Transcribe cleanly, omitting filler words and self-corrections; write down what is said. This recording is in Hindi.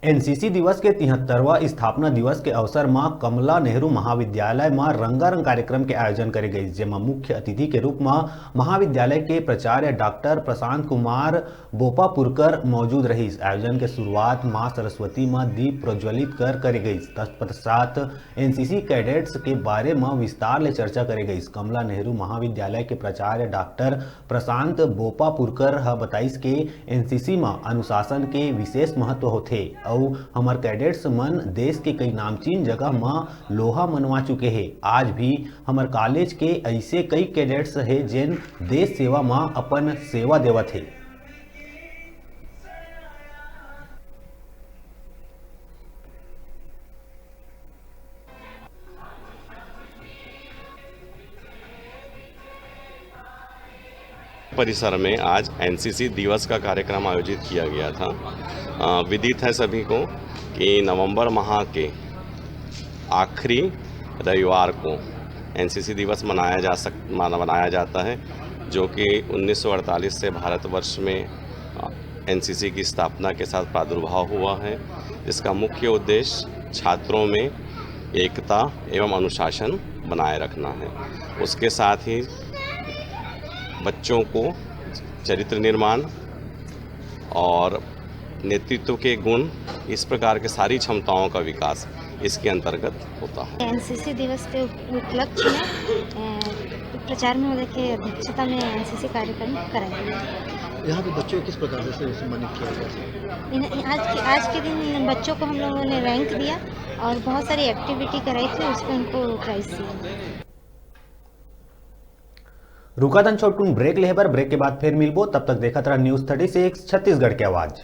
एनसीसी दिवस के 73वां स्थापना दिवस के अवसर में कमला नेहरू महाविद्यालय में रंगारंग कार्यक्रम के आयोजन करे गई, जेमा मुख्य अतिथि के रूप में महाविद्यालय के प्राचार्य डॉक्टर प्रशांत कुमार बोपापुरकर मौजूद रही। आयोजन के शुरुआत मां सरस्वती में दीप प्रज्वलित कर करी गई। तत्पश्चात एनसीसी कैडेट्स के बारे में विस्तार ले चर्चा करी गई। कमला नेहरू महाविद्यालय के प्राचार्य डॉक्टर प्रशांत बोपापुरकर बताइस के एनसीसी में अनुशासन के विशेष महत्व होते और हमार कैडेट्स मन देश के कई नामचीन जगह में लोहा मनवा चुके हैं। आज भी हमार कॉलेज के ऐसे कई कैडेट्स हैं जिन देश सेवा में अपन सेवा देवत है। परिसर में आज एनसीसी दिवस का कार्यक्रम आयोजित किया गया था। विदित है सभी को कि नवंबर माह के आखिरी रविवार को एनसीसी दिवस मनाया जाता है, जो कि 1948 से भारतवर्ष में एनसीसी की स्थापना के साथ प्रादुर्भाव हुआ है। इसका मुख्य उद्देश्य छात्रों में एकता एवं अनुशासन बनाए रखना है। उसके साथ ही बच्चों को चरित्र निर्माण और नेतृत्व के गुण, इस प्रकार के सारी क्षमताओं का विकास इसके अंतर्गत होता है। एनसीसी दिवस के उपलक्ष्य में प्राचार्य महोदय की अध्यक्षता में एनसीसी कार्यक्रम कराया गया। यहाँ पे बच्चों को किस प्रकार से सम्मानित किया गया? आज के दिन बच्चों को हम लोगों ने रैंक दिया और बहुत सारी एक्टिविटी कराई थी, उसको उनको प्राइज दिया। रुका दन छोटून ब्रेक लेबर, ब्रेक के बाद फिर मिलबो। तब तक देखत रहा न्यूज़ 36 छत्तीसगढ़ की आवाज।